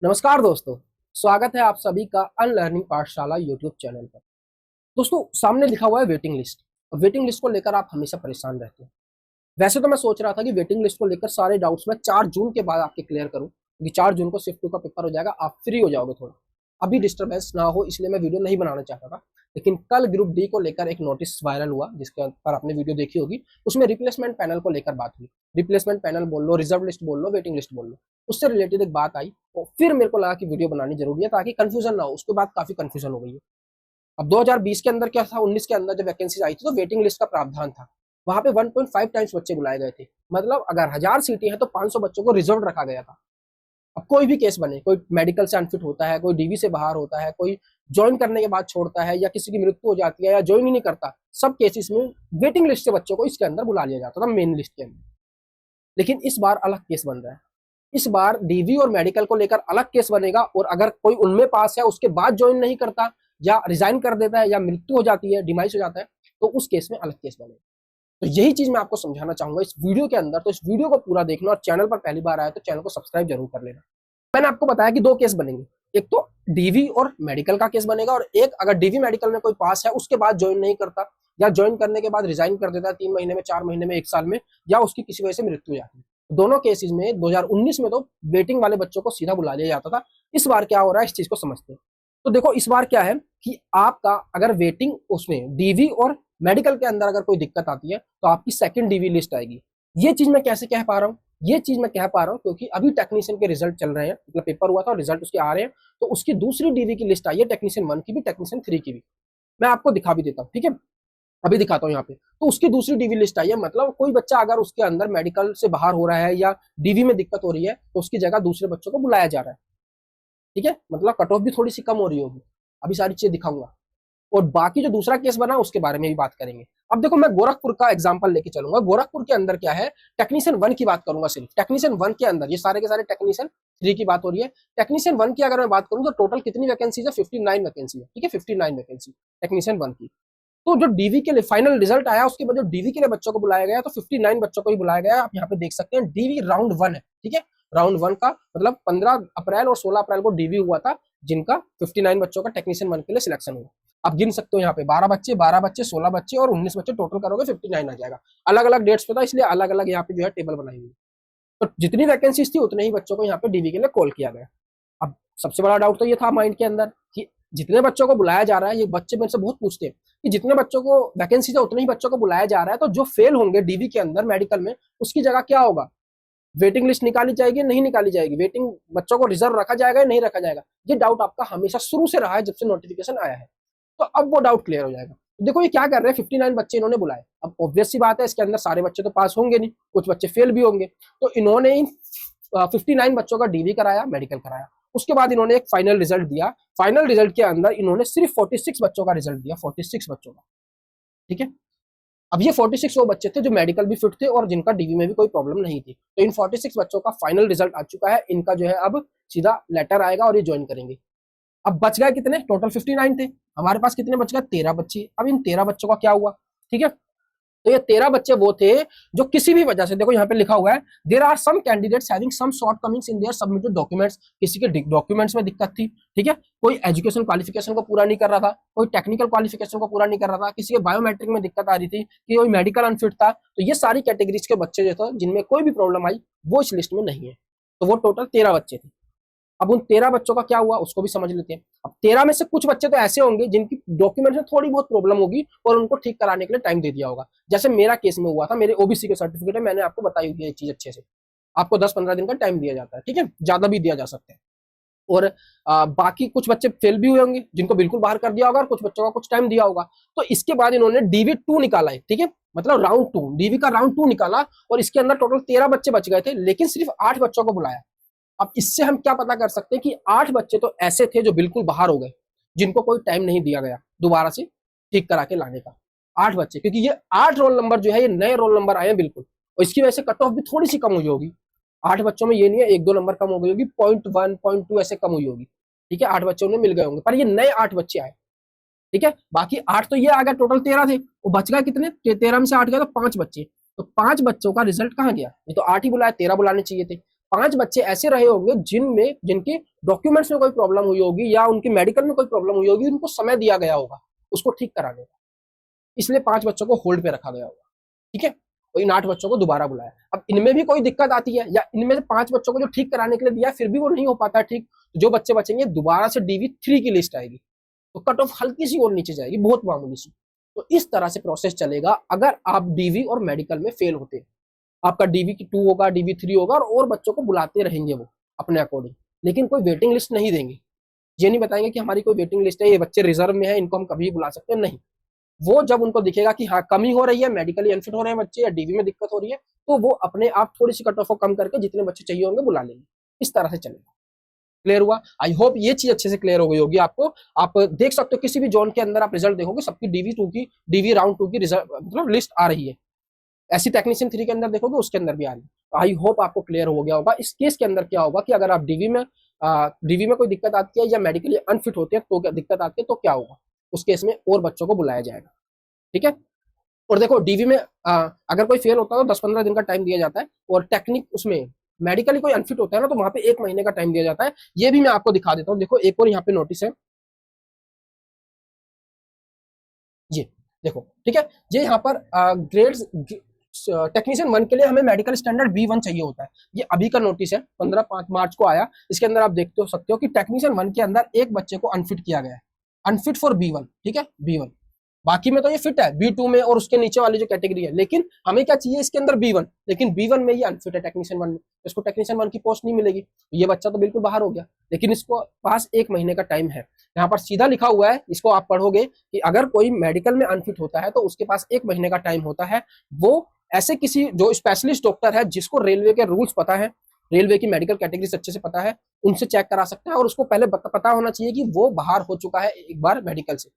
नमस्कार दोस्तों। स्वागत है आप सभी का अनलर्निंग पाठशाला यूट्यूब चैनल पर। दोस्तों, सामने लिखा हुआ है वेटिंग लिस्ट, और वेटिंग लिस्ट को लेकर आप हमेशा परेशान रहते हैं। वैसे तो मैं सोच रहा था कि वेटिंग लिस्ट को लेकर सारे डाउट्स मैं 4 जून के बाद आपके क्लियर करूं, क्योंकि 4 जून को शिफ्ट 2 का पेपर हो जाएगा, आप फ्री हो जाओगे थोड़ा, अभी डिस्टर्बेंस ना हो, इसलिए मैं वीडियो नहीं बनाना चाहता था। लेकिन कल ग्रुप डी को लेकर एक नोटिस वायरल हुआ, जिसके पर आपने वीडियो देखी होगी। उसमें रिप्लेसमेंट पैनल को लेकर बात हुई। रिप्लेसमेंट पैनल बोल लो, रिजर्व लिस्ट बोल लो, वेटिंग लिस्ट बोल लो, उससे रिलेटेड एक बात आई। तो फिर मेरे को लगा कि वीडियो बनानी जरूरी है, ताकि कंफ्यूजन ना हो। उसके बाद काफी कंफ्यूजन हो गई है। अब 2020 के अंदर क्या था, 19 के अंदर जब वैकेंसी आई थी तो वेटिंग लिस्ट का प्रावधान था। वहां पे 1.5 टाइम्स बच्चे बुलाए गए थे। मतलब अगर 1000 सीटें हैं तो 500 बच्चों को रिजर्व रखा गया था। अब कोई भी केस बने, कोई मेडिकल से अनफिट होता है, कोई डीवी से बाहर होता है, कोई ज्वाइन करने के बाद छोड़ता है, या किसी की मृत्यु हो जाती है, या ज्वाइन ही नहीं करता, सब केसेस में वेटिंग लिस्ट से बच्चों को इसके अंदर बुला लिया जाता था, मेन लिस्ट के अंदर। लेकिन इस बार अलग केस बन रहा है। इस बार डीवी और मेडिकल को लेकर अलग केस बनेगा, और अगर कोई उनमें पास है, उसके बाद ज्वाइन नहीं करता, या रिजाइन कर देता है, या मृत्यु हो जाती है, डिमाइस हो जाता है, तो उस केस में अलग केस बनेगा। तो यही चीज मैं आपको समझाना चाहूंगा इस वीडियो के अंदर। तो इस वीडियो को पूरा देखना, और चैनल पर पहली बार आया तो चैनल को सब्सक्राइब जरूर कर लेना। मैंने आपको बताया कि 2 केस बनेंगे। एक तो डीवी और मेडिकल का केस बनेगा, और एक अगर डीवी मेडिकल में कोई पास है, उसके बाद ज्वाइन नहीं करता, या ज्वाइन करने के बाद रिजाइन कर देता है 3 महीने में, 4 महीने में, 1 साल में, या उसकी किसी वजह से मृत्यु हो जाती है। दोनों केसेस में 2019 में तो वेटिंग वाले बच्चों को सीधा बुला लिया जाता था। इस बार क्या हो रहा है, इस चीज को समझते हैं। तो देखो, इस बार क्या है कि आपका अगर वेटिंग उसमें डीवी और मेडिकल के अंदर अगर कोई दिक्कत आती है, तो आपकी सेकंड डीवी लिस्ट आएगी। ये चीज मैं कैसे कह पा रहा हूँ? ये चीज मैं कह पा रहा हूँ क्योंकि अभी टेक्नीशियन के रिजल्ट चल रहे हैं, मतलब पेपर हुआ था और रिजल्ट उसके आ रहे हैं। तो उसकी दूसरी डीवी की लिस्ट आई है, टेक्नीशियन 1 की भी, टेक्नीशियन 3 की भी। मैं आपको दिखा भी देता हूँ, ठीक है? अभी दिखाता हूँ यहाँ पे। तो उसकी दूसरी डीवी लिस्ट आई है, मतलब कोई बच्चा अगर उसके अंदर मेडिकल से बाहर हो रहा है, या डीवी में दिक्कत हो रही है, तो उसकी जगह दूसरे बच्चों को बुलाया जा रहा है। ठीक है, मतलब कट ऑफ भी थोड़ी सी कम हो रही होगी। अभी सारी चीजें दिखाऊंगा, और बाकी जो दूसरा केस बना उसके बारे में भी बात करेंगे। अब देखो, मैं गोरखपुर का एग्जांपल लेके चलूंगा। गोरखपुर के अंदर क्या है, टेक्नीशियन 1 की बात करूंगा सिर्फ। टेक्नीशियन 1 के अंदर ये सारे के सारे टेक्नीशियन 3 की बात हो रही है। टेक्नीशियन 1 की अगर मैं बात करूं तो टोटल कितनी वैकेंसी है? 59 वैकेंसी है। ठीक है, 59 वैकेंसी टेक्नीशियन 1 की। तो जो डीवी के लिए फाइनल रिजल्ट आया, उसके बाद जो डीवी के लिए बच्चों को बुलाया गया, तो 59 बच्चों को ही बुलाया गया। आप यहाँ पे देख सकते हैं, डीवी राउंड 1 है। ठीक है, राउंड 1 का मतलब 15 अप्रैल और 16 अप्रैल को डीवी हुआ था, जिनका 59 बच्चों का टेक्नीशियन 1 के लिए सिलेक्शन हुआ। आप गिन सकते हो यहाँ पे 12 बच्चे, 12 बच्चे, 16 बच्चे और 19 बच्चे, टोटल करोगे 59 आ जाएगा। अलग अलग डेट्स पे था, इसलिए अलग अलग यहाँ पे जो है टेबल बनाई हुई। तो जितनी वैकेंसीज थी उतने ही बच्चों को यहाँ पे डीवी के लिए कॉल किया गया। अब सबसे बड़ा डाउट तो ये था माइंड के अंदर कि जितने बच्चों को बुलाया जा रहा है, ये बच्चे मेरे से बहुत पूछते हैं कि जितने बच्चों को वैकेंसी है उतने ही बच्चों को बुलाया जा रहा है, तो जो फेल होंगे डीवी के अंदर मेडिकल में, उसकी जगह क्या होगा? वेटिंग लिस्ट निकाली जाएगी, नहीं निकाली जाएगी? वेटिंग बच्चों को रिजर्व रखा जाएगा या नहीं रखा जाएगा? ये डाउट आपका हमेशा शुरू से रहा है, जब से नोटिफिकेशन आया है। तो अब वो डाउट क्लियर हो जाएगा। देखो, ये क्या कर रहे हैं, 59 बच्चे इन्होंने बुलाए। अब ऑब्वियस सी बात है, इसके अंदर सारे बच्चे तो पास होंगे नहीं, कुछ बच्चे फेल भी होंगे। तो इन्होंने इन 59 बच्चों का डीवी कराया, मेडिकल कराया। उसके बाद इन्होंने एक फाइनल रिजल्ट दिया। फाइनल रिजल्ट के अंदर इन्होंने सिर्फ 46 बच्चों का रिजल्ट दिया, 46 बच्चों का। ठीक है, अब ये 46 वो बच्चे थे जो मेडिकल भी फिट थे और जिनका डीवी में भी कोई प्रॉब्लम नहीं थी। तो इन 46 बच्चों का फाइनल रिजल्ट आ चुका है। इनका जो है अब सीधा लेटर आएगा और ये ज्वाइन करेंगे। अब बच गए कितने? टोटल 59 थे, हमारे पास कितने बच गए? 13 बच्चे। अब इन 13 बच्चों का क्या हुआ? ठीक है, तो ये 13 बच्चे वो थे जो किसी भी वजह से, देखो यहाँ पे लिखा हुआ है, there are some candidates having some shortcomings in their submitted documents. किसी के डॉक्यूमेंट्स में दिक्कत थी। ठीक है, कोई एजुकेशन क्वालिफिकेशन को पूरा नहीं कर रहा था, कोई टेक्निकल क्वालिफिकेशन को पूरा नहीं कर रहा था, किसी के बायोमेट्रिक में दिक्कत आ रही थी, कि कोई मेडिकल अनफिट था। तो ये सारी कैटेगरीज के बच्चे जो थे, जिनमें कोई भी प्रॉब्लम आई, वो इस लिस्ट में नहीं है। तो वो टोटल 13 बच्चे थे। अब उन 13 बच्चों का क्या हुआ उसको भी समझ लेते हैं। अब 13 में से कुछ बच्चे तो ऐसे होंगे जिनकी डॉक्यूमेंट में थोड़ी बहुत प्रॉब्लम होगी, और उनको ठीक कराने के लिए टाइम दे दिया होगा। जैसे मेरा केस में हुआ था, मेरे ओबीसी के सर्टिफिकेट है, मैंने आपको बताई हुई है चीज अच्छे से। आपको 10-15 दिन का टाइम दिया जाता है, ठीक है, ज्यादा भी दिया जा सकता है। और बाकी कुछ बच्चे फेल भी हुए होंगे, जिनको बिल्कुल बाहर कर दिया होगा, और कुछ बच्चों का कुछ टाइम दिया होगा। तो इसके बाद इन्होंने डीवी 2 निकाला है। ठीक है, मतलब राउंड 2, डीवी का राउंड 2 निकाला, और इसके अंदर टोटल 13 बच्चे बच गए थे, लेकिन सिर्फ 8 बच्चों को बुलाया। अब इससे हम क्या पता कर सकते हैं कि 8 बच्चे तो ऐसे थे जो बिल्कुल बाहर हो गए, जिनको कोई टाइम नहीं दिया गया दोबारा से ठीक करा के लाने का। 8 बच्चे, क्योंकि ये 8 रोल नंबर जो है, ये नए रोल नंबर आए हैं बिल्कुल, और इसकी वजह से कट ऑफ भी थोड़ी सी कम हुई होगी। 8 बच्चों में ये नहीं है 1-2 नंबर कम हो गई होगी, 0.1 0.2 ऐसे कम हुई होगी। ठीक है, 8 बच्चे उन्हें मिल गए होंगे, पर ये नए 8 बच्चे आए। ठीक है, बाकी 8 तो ये आ गया, टोटल 13 थे, वो बच गए कितने? 13 में से 8 गए तो 5 बच्चे। तो 5 बच्चों का रिजल्ट कहाँ गया? ये तो 8 ही बुलाया, 13 बुलाने चाहिए थे। 5 बच्चे ऐसे रहे होंगे जिनके डॉक्यूमेंट्स में कोई प्रॉब्लम हुई होगी या उनकी मेडिकल में कोई प्रॉब्लम हुई होगी, उनको समय दिया गया होगा उसको ठीक कराने का, इसलिए 5 बच्चों को होल्ड पे रखा गया होगा। ठीक है, तो इन 8 बच्चों को दोबारा बुलाया। अब इनमें भी कोई दिक्कत आती है या इनमें से 5 बच्चों को जो ठीक कराने के लिए दिया फिर भी वो नहीं हो पाता ठीक, तो जो बच्चे बचेंगे दोबारा से DV3 की लिस्ट आएगी, तो कट ऑफ हल्की सी और नीचे जाएगी, बहुत मामूली सी। तो इस तरह से प्रोसेस चलेगा अगर आप DV और मेडिकल में फेल होते हैं। आपका DV2 होगा, DV3 होगा और बच्चों को बुलाते रहेंगे वो अपने अकॉर्डिंग, लेकिन कोई वेटिंग लिस्ट नहीं देंगे। ये नहीं बताएंगे कि हमारी कोई वेटिंग लिस्ट है, ये बच्चे रिजर्व में है, इनको हम कभी बुला सकते हैं, नहीं। वो जब उनको दिखेगा कि हाँ कमी हो रही है, मेडिकली अनफिट हो रहे हैं बच्चे या DV में दिक्कत हो रही है, तो वो अपने आप थोड़ी सी कट ऑफ को कम करके जितने बच्चे चाहिए होंगे बुला लेंगे। इस तरह से चलेगा। क्लियर हुआ? आई होप ये चीज अच्छे से क्लियर हो गई होगी आपको। आप देख सकते हो किसी भी जोन के अंदर आप रिजल्ट देखोगे, सबकी DV राउंड 2 की रिजल्ट मतलब लिस्ट आ रही है। ऐसी टेक्नीशियन 3 के अंदर देखोगे उसके अंदर भी आ रही है। तो आई होप आपको क्लियर हो गया होगा। इस केस के अंदर क्या होगा कि अगर आप DV में कोई दिक्कत आती है या मेडिकली अनफिट होते हैं तो क्या दिक्कत आती है, तो क्या होगा, उस केस में और बच्चों को बुलाया जाएगा। ठीक है, और देखो DV में अगर कोई फेल होता है तो 10-15 दिन का टाइम दिया जाता है, और टेक्निक उसमें मेडिकली कोई अनफिट होता है ना तो वहां पे 1 महीने का टाइम दिया जाता है। ये भी मैं आपको दिखा देता हूँ। देखो एक और यहाँ पे नोटिस है, ये देखो। ठीक है, ये यहाँ पर ग्रेड्स टेक्नीशियन 1 के लिए हमें मेडिकल स्टैंडर्ड B1 चाहिए होता है। ये अभी का नोटिस है, 15 मार्च को आया। इसके अंदर आप देखते हो सकते हो कि टेक्नीशियन 1 के अंदर एक बच्चे को अनफिट किया गया है, अनफिट फॉर B1। ठीक है, B1, बाकी में तो ये फिट है B2 में और उसके नीचे वाली जो कैटेगरी है, लेकिन हमें क्या चाहिए इसके अंदर B1, लेकिन B1 में ये अनफिट है टेक्नीशियन 1 में, इसको टेक्नीशियन 1 की पोस्ट नहीं मिलेगी। ये बच्चा तो बिल्कुल बाहर हो गया, लेकिन इसको पास 1 महीने का टाइम है। यहाँ पर सीधा लिखा हुआ है, इसको आप पढ़ोगे कि अगर कोई मेडिकल में अनफिट होता है तो उसके पास 1 महीने का टाइम होता है। वो ऐसे किसी जो स्पेशलिस्ट डॉक्टर है जिसको रेलवे के रूल्स पता है, रेलवे की मेडिकल कैटेगरी अच्छे से पता है, उनसे चेक करा सकता है। और उसको पहले पता होना चाहिए कि वो बाहर हो चुका है एक बार मेडिकल से,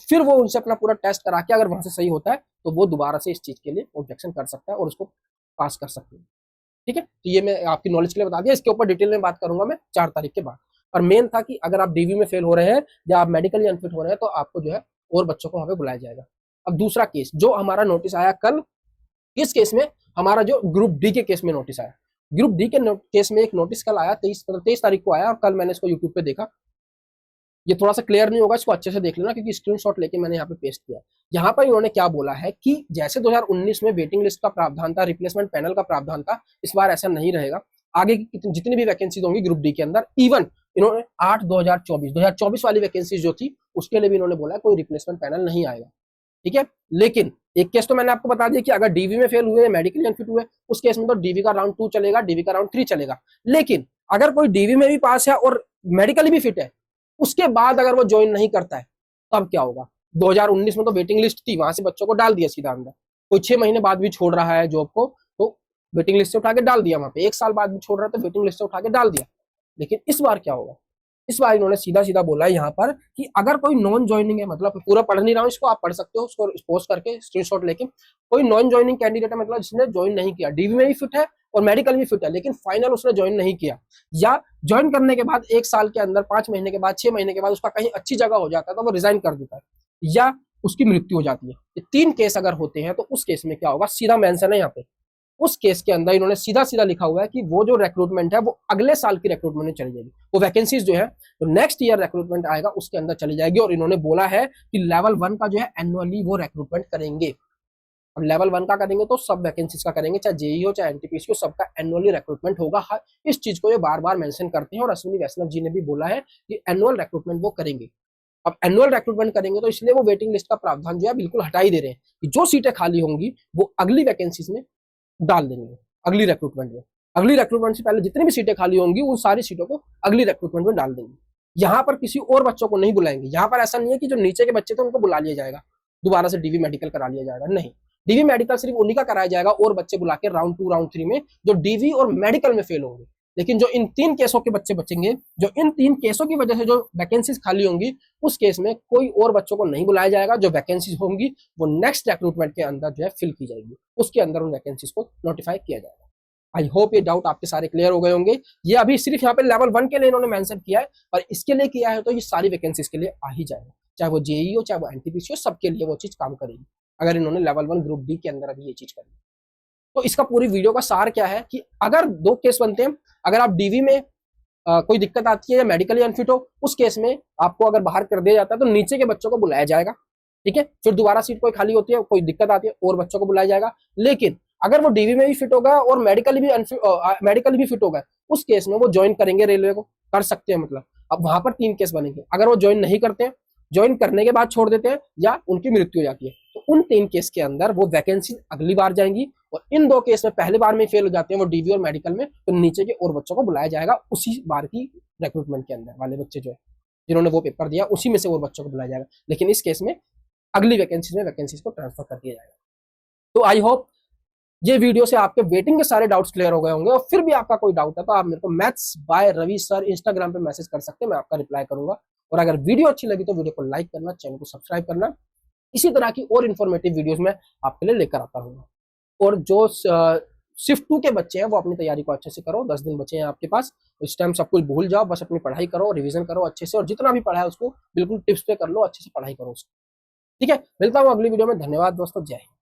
फिर वो उनसे अपना पूरा टेस्ट करा के अगर वहां से सही होता है तो वो दोबारा से इस चीज के लिए ऑब्जेक्शन कर सकता है और उसको पास कर सकते हैं। ठीक है, तो ये मैं आपकी नॉलेज के लिए बता दिया। इसके ऊपर डिटेल में बात करूंगा मैं 4 तारीख के बाद। और मेन था कि अगर आप DV में फेल हो रहे हैं या आप मेडिकली अनफिट हो रहे हैं तो आपको जो है और बच्चों को वहां पे बुलाया जाएगा। अब दूसरा केस जो हमारा नोटिस आया कल, इस केस में हमारा जो ग्रुप D के केस में नोटिस आया, ग्रुप D के केस में एक नोटिस कल आया, 23 तारीख को आया, और कल मैंने इसको यूट्यूब पे देखा। ये थोड़ा सा क्लियर नहीं होगा, इसको अच्छे से देख लेना क्योंकि स्क्रीनशॉट लेके मैंने यहाँ पे पेस्ट किया। यहाँ पर इन्होंने क्या बोला है कि जैसे 2019 में वेटिंग लिस्ट का प्रावधान था, रिप्लेसमेंट पैनल का प्रावधान था, इस बार ऐसा नहीं रहेगा। आगे की जितनी भी वैकेंसीज होंगी ग्रुप D के अंदर, इवन इन्होंने 2024 वाली वैकेंसीज जो थी उसके लिए भी इन्होंने बोला कोई रिप्लेसमेंट पैनल नहीं आएगा। ठीक है, लेकिन एक केस तो मैंने आपको बता दिया कि अगर DV में फेल हुए, मेडिकली अनफिट हुए, उस केस में तो DV का राउंड 2 चलेगा, DV का राउंड 3 चलेगा। लेकिन अगर कोई DV में भी पास है और मेडिकली भी फिट है, उसके बाद अगर वो ज्वाइन नहीं करता है तब क्या होगा। 2019 में तो वेटिंग लिस्ट थी, वहां से बच्चों को डाल दिया सीधा अंदर। कोई 6 महीने बाद भी छोड़ रहा है जॉब को तो वेटिंग लिस्ट से उठा के डाल दिया वहां पे, 1 साल बाद भी छोड़ रहा है तो वेटिंग लिस्ट से उठा के डाल दिया। लेकिन इस बार क्या होगा, इस बार इन्होंने सीधा सीधा बोला है यहाँ पर कि अगर कोई नॉन ज्वाइनिंग है, मतलब पूरा पढ़ नहीं रहा हूँ इसको, आप पढ़ सकते हो उसको पोस्ट करके स्क्रीनशॉट लेके, कोई नॉन ज्वाइनिंग कैंडिडेट है, मतलब जिसने ज्वाइन नहीं किया, DV में भी फिट है और मेडिकल भी फिट है, लेकिन फाइनल उसने ज्वाइन नहीं किया, या ज्वाइन करने के बाद 1 साल के अंदर, 5 महीने के बाद, 6 महीने के बाद उसका कहीं अच्छी जगह हो जाता है तो वो रिजाइन कर देता है, या उसकी मृत्यु हो जाती है। ये 3 केस अगर होते हैं तो उस केस में क्या होगा, सीधा मेंशन है यहाँ पे। उस केस के अंदर इन्होंने सीधा सीधा लिखा हुआ है कि वो जो रिक्रूटमेंट है वो अगले साल की रिक्रूटमेंट में चली जाएगी, वो वैकेंसीज जो है तो नेक्स्ट ईयर रिक्रूटमेंट आएगा उसके अंदर चली जाएगी। और इन्होंने बोला है कि लेवल 1 का जो है एनुअली वो रिक्रूटमेंट करेंगे। अब लेवल 1 का करेंगे तो सब वैकेंसीज का करेंगे, चाहे JEE हो चाहे NTPC हो, सबका एनुअली रिक्रूटमेंट होगा। इस चीज को ये बार बार मेंशन करते हैं और अश्विनी वैष्णव जी ने भी बोला है कि एनुअल रिक्रूटमेंट वो करेंगे। अब एनुअल रिक्रूटमेंट करेंगे तो इसलिए वो वेटिंग लिस्ट का प्रावधान जो है बिल्कुल हटा ही दे रहे हैं कि जो सीटें खाली होंगी वो अगली वैकेंसीज में डाल देंगे, अगली रिक्रूटमेंट में। अगली रिक्रूटमेंट से पहले जितनी भी सीटें खाली होंगी उन सारी सीटों को अगली रिक्रूटमेंट में डाल देंगे। यहाँ पर किसी और बच्चों को नहीं बुलाएंगे। यहाँ पर ऐसा नहीं है कि जो नीचे के बच्चे थे उनको बुला लिया जाएगा, दोबारा से DV मेडिकल करा लिया जाएगा, नहीं। DV मेडिकल सिर्फ उन्हीं का कराया जाएगा और बच्चे बुला के राउंड 2 राउंड 3 में जो DV और मेडिकल में फेल होंगे। लेकिन जो इन 3 केसों के बच्चे बचेंगे, जो इन 3 केसों की वजह से जो वैकेंसीज खाली होंगी, उस केस में कोई और बच्चों को नहीं बुलाया जाएगा। जो वैकेंसीज होंगी वो नेक्स्ट रिक्रूटमेंट के अंदर जो है फिल की जाएगी, उसके अंदर उन वैकेंसीज को नोटिफाई किया जाएगा। आई होप ये डाउट आपके सारे क्लियर हो गए होंगे। ये अभी सिर्फ यहाँ पे लेवल 1 के लिए इन्होंने मेंशन किया है, और इसके लिए किया है तो ये सारी वैकेंसीज के लिए आ ही जाएगा, चाहे वो JEE हो चाहे वो NTPC हो, सबके लिए वो चीज काम करेगी अगर इन्होंने लेवल 1 ग्रुप D के अंदर अभी ये चीज करी। तो इसका पूरी वीडियो का सार क्या है कि अगर 2 केस बनते हैं, अगर आप डीवी में कोई दिक्कत आती है या मेडिकली अनफिट हो, उस केस में आपको अगर बाहर कर दिया जाता है तो नीचे के बच्चों को बुलाया जाएगा, ठीक है। फिर दोबारा सीट कोई खाली होती है, कोई दिक्कत आती है और बच्चों को बुलाया जाएगा। लेकिन अगर वो डीवी में भी फिट होगा और मेडिकली भी फिट होगा, उस केस में वो ज्वाइन करेंगे, रेलवे को कर सकते हैं। मतलब अब वहां पर 3 केस बनेंगे। अगर वो ज्वाइन नहीं करते हैं, ज्वाइन करने के बाद छोड़ देते हैं या उनकी मृत्यु हो जाती है, तो उन 3 केस के अंदर वो वैकेंसी अगली बार जाएंगी। और इन 2 केस में पहले बार में फेल हो जाते हैं वो डीवी और मेडिकल में, तो नीचे के और बच्चों को बुलाया जाएगा उसी बार की रिक्रूटमेंट के अंदर वाले बच्चे जो है जिन्होंने वो पेपर दिया, उसी में से और बच्चों को बुलाया जाएगा। लेकिन इस केस में अगली वैकेंसीज को ट्रांसफर कर दिया जाएगा। तो आई होप ये वीडियो से आपके वेटिंग के सारे डाउट्स क्लियर हो गए होंगे। और फिर भी आपका कोई डाउट है तो आप मेरे को maths by Ravi sir Instagram पे मैसेज कर सकते हैं, मैं आपका रिप्लाई करूंगा। और अगर वीडियो अच्छी लगी तो वीडियो को लाइक करना, चैनल को सब्सक्राइब करना। इसी तरह की और इन्फॉर्मेटिव वीडियोस में आपके लिए लेकर आता रहूंगा। और जो शिफ्ट 2 के बच्चे हैं वो अपनी तैयारी को अच्छे से करो। 10 दिन बचे हैं आपके पास, इस टाइम सब कुछ भूल जाओ, बस अपनी पढ़ाई करो, रिवीजन करो अच्छे से, और जितना भी पढ़ा है उसको बिल्कुल टिप्स पे कर लो, अच्छे से पढ़ाई करो उसको, ठीक है। मिलता हूँ अगली वीडियो में। धन्यवाद दोस्तों, जय हिंद।